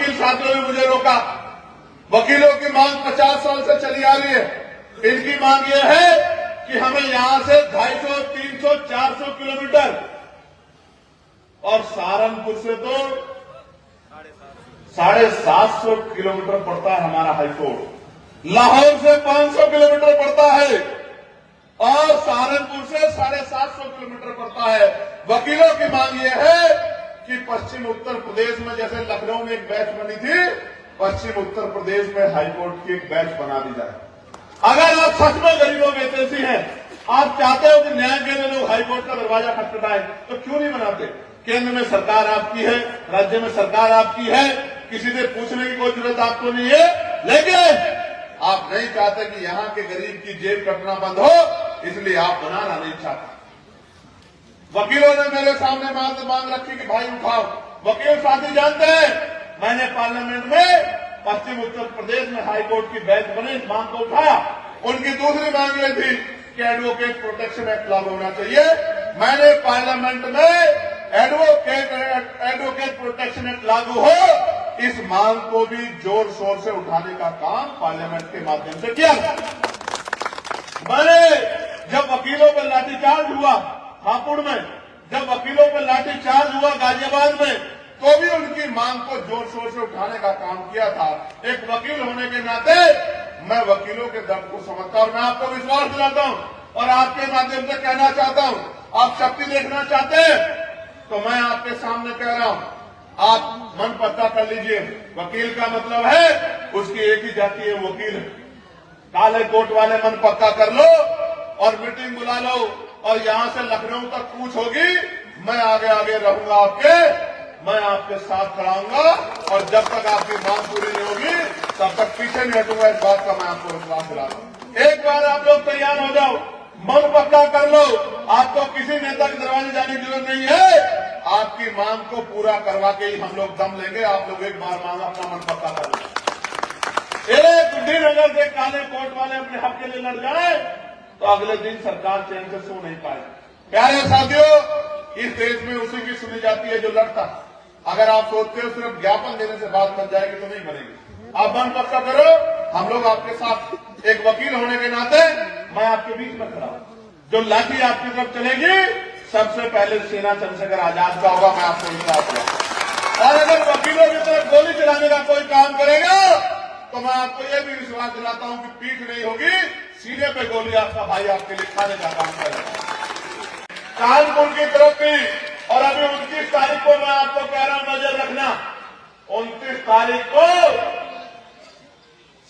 वकील साथियों ने मुझे रोका। वकीलों की मांग 50 साल से चली आ रही है। इनकी मांग यह है कि हमें यहां से 250, 300, 400 किलोमीटर और सहारनपुर से तो 750 किलोमीटर पड़ता है हमारा हाईकोर्ट। लाहौर से 500 किलोमीटर पड़ता है और सहारनपुर से 750 किलोमीटर पड़ता है। वकीलों की मांग यह है कि पश्चिम उत्तर प्रदेश में जैसे लखनऊ में एक बैच बनी थी, पश्चिम उत्तर प्रदेश में हाईकोर्ट की एक बैच बना दी जाए। अगर आप सच में गरीबों के हितैषी हैं, आप चाहते हो कि न्याय के लिए लोग हाईकोर्ट का दरवाजा खटखटाए, तो क्यों नहीं बनाते? केंद्र में सरकार आपकी है, राज्य में सरकार आपकी है, किसी से पूछने की कोई जरूरत आपको नहीं है। लेकिन आप नहीं चाहते कि यहां के गरीब की जेब कटना बंद हो, इसलिए आप बनाना नहीं चाहते। वकीलों ने मेरे सामने मांग रखी कि भाई उठाओ। वकील साथी जानते हैं, मैंने पार्लियामेंट में पश्चिम उत्तर प्रदेश में हाईकोर्ट की बेंच बनी, इस मांग को उठाया। उनकी दूसरी मांग ये थी कि एडवोकेट प्रोटेक्शन एक्ट लागू होना चाहिए। मैंने पार्लियामेंट में एडवोकेट प्रोटेक्शन एक्ट लागू हो, इस मांग को भी जोर शोर से उठाने का काम पार्लियामेंट के माध्यम से किया। मैंने जब वकीलों पर लाठीचार्ज हुआ हापुड़ में, जब वकीलों पर लाठीचार्ज हुआ गाजियाबाद में, तो भी उनकी मांग को जोर शोर से उठाने का काम किया था। एक वकील होने के नाते मैं वकीलों के दर्द को समझता हूं। मैं आपको विश्वास दिलाता हूं और आपके माध्यम से कहना चाहता हूं, आप शक्ति देखना चाहते हैं तो मैं आपके सामने कह रहा हूं, आप मन पक्का कर लीजिए। वकील का मतलब है उसकी एक ही जाति है, वकील। काले कोट वाले मन पक्का कर लो और मीटिंग बुला लो और यहां से लखनऊ तक कूच होगी, मैं आगे आगे रहूंगा आपके, मैं आपके साथ खड़ा हूंगा और जब तक आपकी मांग पूरी नहीं होगी तब तक पीछे नहीं हटूंगा। इस बात का मैं आपको विश्वास दिला रहा हूं। एक बार आप लोग तैयार हो जाओ, मन पक्का कर लो। आपको किसी नेता के दरवाजे जाने की जरूरत नहीं है। आपकी मांग को पूरा करवा के ही हम लोग दम लेंगे। आप लोग एक बार मांग अपना मन पक्का कर लो। एक दिन अगर से काले कोट वाले अपने हक के लिए लड़ जाए तो अगले दिन सरकार चैन से सो नहीं पाए। प्यारे साथियों, इस देश में उसी की सुनी जाती है जो लड़ता। अगर आप सोचते हो सिर्फ ज्ञापन देने से बात बन जाएगी तो नहीं बनेगी। आप मन पक्का करो, हम लोग आपके साथ। एक वकील होने के नाते मैं आपके बीच में खड़ा हूं। जो लाठी आपकी तरफ चलेगी सबसे पहले सेना चंद्रशेखर आजाद का होगा, मैं आपको विश्वास दिलाता हूं। और अगर वकीलों की तरफ गोली चलाने का कोई काम करेगा तो मैं आपको यह भी विश्वास दिलाता हूं कि पीठ नहीं होगी, सीने पे गोली आपका भाई आपके लिए खाने का काम करेगा। कानपुर की तरफ भी, और अभी 29 तारीख को मैं आपको कह रहा हूं नजर रखना, 29 तारीख को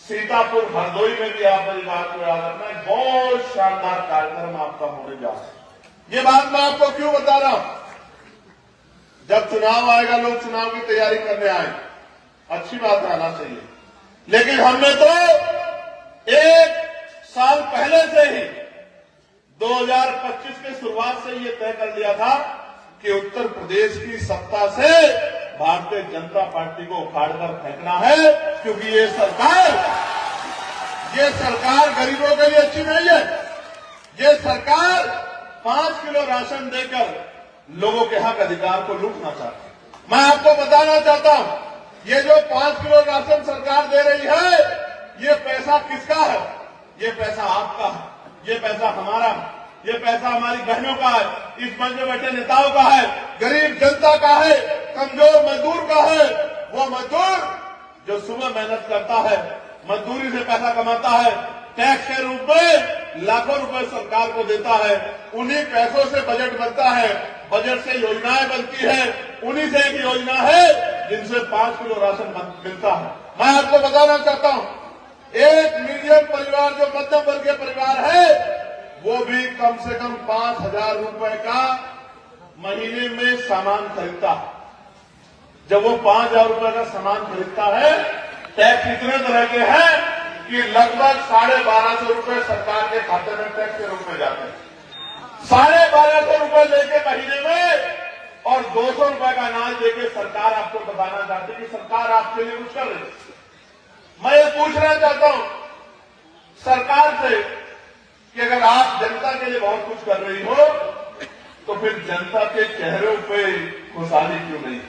सीतापुर हरदोई में भी आप मेरी बात को याद रखना। बहुत शानदार कार्यक्रम आपका होने जा रहा है। ये बात मैं आपको क्यों बता रहा हूं? जब चुनाव आएगा लोग चुनाव की तैयारी करने आए, अच्छी बात रहना चाहिए, लेकिन हमने तो एक साल पहले से ही 2025 की शुरुआत से ये तय कर लिया था कि उत्तर प्रदेश की सत्ता से भारतीय जनता पार्टी को उखाड़कर फेंकना है, क्योंकि ये सरकार गरीबों के लिए अच्छी नहीं है। ये सरकार 5 किलो राशन देकर लोगों के हक अधिकार को लूटना चाहती है। मैं आपको बताना चाहता हूं, ये जो 5 किलो राशन सरकार दे रही है, ये पैसा किसका है? ये पैसा आपका है, ये पैसा हमारा है, ये पैसा हमारी बहनों का है, इस मंच में बैठे नेताओं का है, गरीब जनता का है, कमजोर मजदूर का है। वो मजदूर जो सुबह मेहनत करता है, मजदूरी से पैसा कमाता है, टैक्स के रूप में लाखों रुपए सरकार को देता है, उन्हीं पैसों से बजट बनता है, बजट से योजनाएं बनती है। उन्हीं से एक योजना है जिनसे 5 किलो राशन मिलता है। मैं आपको बताना चाहता हूं, एक मीडियम परिवार जो मध्यम वर्गीय परिवार है, वो भी कम से कम 5,000 रुपए का महीने में सामान खरीदता है। जब वो 5,000 रुपए का सामान खरीदता है, टैक्स इतने तरह के हैं कि लगभग 1250 रुपए सरकार के खाते में टैक्स के रूप में जाते हैं। 1250 रुपए लेके महीने में और 200 रुपए का अनाज देके सरकार आपको बताना चाहती है कि सरकार आपके लिए कुछ कर रही है। मैं ये पूछना चाहता हूं सरकार से कि अगर आप जनता के लिए बहुत कुछ कर रही हो तो फिर जनता के चेहरों पे खुशहाली क्यों नहीं?